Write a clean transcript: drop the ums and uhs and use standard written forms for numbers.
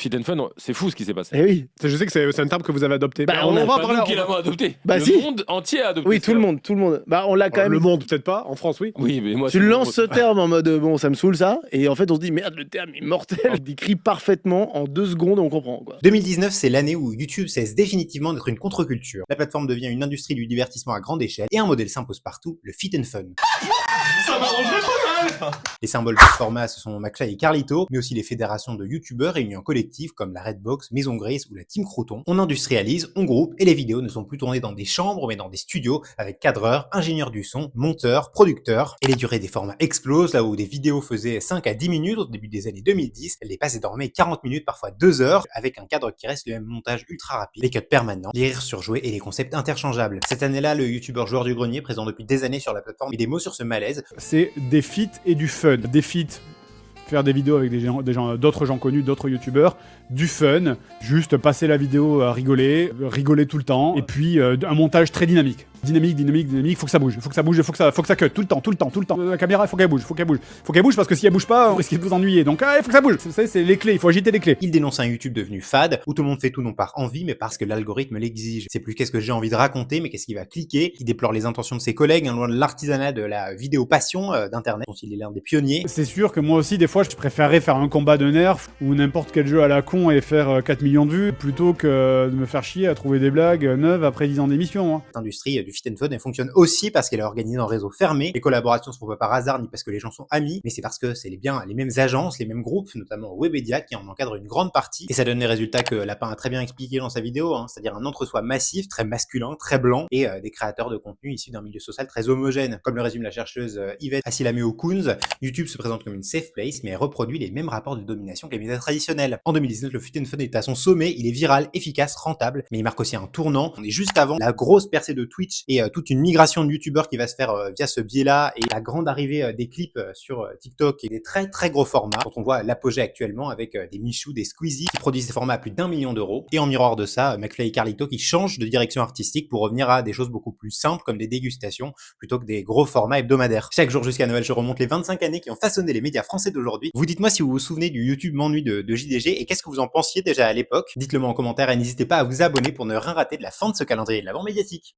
Fit and Fun, c'est fou ce qui s'est passé. Eh oui. Je sais que c'est un terme que vous avez adopté. Bah, Mais on a va Pas parler- nous qui l'avons adopté. Bah, le si. monde entier a adopté. Oui, tout le monde. Bah, on l'a quand même. Le monde, peut-être pas. En France, oui. Oui, mais moi. Tu c'est lances ce mon- terme en mode bon, ça me saoule ça, et en fait on se dit merde, le terme est mortel, il décrit parfaitement en 2 secondes, on comprend quoi. 2019, c'est l'année où YouTube cesse définitivement d'être une contre-culture. La plateforme devient une industrie du divertissement à grande échelle et un modèle s'impose partout, le fit and fun. Ça m'arrangerait pas mal. Les symboles de ce format, ce sont McFly et Carlito, mais aussi les fédérations de YouTubeurs réunis en collectif comme la Redbox, Maison Grace ou la Team Croton. On industrialise, on groupe et les vidéos ne sont plus tournées dans des chambres mais dans des studios avec cadreurs, ingénieurs du son, monteurs, producteurs. Et les durées des formats explosent, là où des vidéos faisaient 5 à 10 minutes au début des années 2010, elles dépassent désormais 40 minutes, parfois 2 heures, avec un cadre qui reste le même montage ultra rapide, les cuts permanents, les rires surjoués et les concepts interchangeables. Cette année-là, le youtubeur joueur du grenier, présent depuis des années sur la plateforme, met des mots sur ce malaise. C'est des feats et du fun. Des feats, faire des vidéos avec d'autres gens connus, d'autres youtubeurs, du fun, juste passer la vidéo à rigoler tout le temps, et puis un montage très dynamique. Dynamique, faut que ça bouge, faut que ça cut, tout le temps. La caméra, faut qu'elle bouge, parce que si elle bouge pas, on risque de vous ennuyer, donc il faut que ça bouge. Vous savez, c'est les clés, il faut agiter les clés. Il dénonce un YouTube devenu fade, où tout le monde fait tout non par envie, mais parce que l'algorithme l'exige. C'est plus qu'est-ce que j'ai envie de raconter, mais qu'est-ce qu'il va cliquer. Il déplore les intentions de ses collègues, loin de l'artisanat de la vidéo passion d'internet, dont il est l'un des pionniers. C'est sûr que moi aussi, des fois, je préférerais faire un combat de nerfs ou n'importe quel jeu à la con et faire 4 millions de vues, plutôt que de me faire chier à trouver des blagues neuves après 10 ans d'émission. Cette industrie du fit and fun, elle fonctionne aussi parce qu'elle est organisée en réseau fermé. Les collaborations se font pas par hasard, ni parce que les gens sont amis, mais c'est parce que c'est les mêmes agences, les mêmes groupes, notamment Webedia, qui en encadrent une grande partie. Et ça donne les résultats que Lapin a très bien expliqué dans sa vidéo, c'est-à-dire un entre-soi massif, très masculin, très blanc, et des créateurs de contenu issus d'un milieu social très homogène. Comme le résume la chercheuse Yvette Asilameo-Kounz, YouTube se présente comme une safe place, mais elle reproduit les mêmes rapports de domination que les médias traditionnels. En 2019, le fit and fun est à son sommet, il est viral, efficace, rentable, mais il marque aussi un tournant. On est juste avant la grosse percée de Twitch et toute une migration de youtubeurs qui va se faire via ce biais-là, et la grande arrivée des clips sur TikTok et des très très gros formats, dont on voit l'apogée actuellement avec des Michou, des Squeezie qui produisent des formats à plus d'1 million d'euros. Et en miroir de ça, McFly et Carlito qui changent de direction artistique pour revenir à des choses beaucoup plus simples comme des dégustations plutôt que des gros formats hebdomadaires. Chaque jour jusqu'à Noël, je remonte les 25 années qui ont façonné les médias français d'aujourd'hui. Vous dites-moi si vous vous souvenez du YouTube m'ennuie de JDG et qu'est-ce que vous en pensiez déjà à l'époque. Dites-le moi en commentaire et n'hésitez pas à vous abonner pour ne rien rater de la fin de ce calendrier de l'avant médiatique.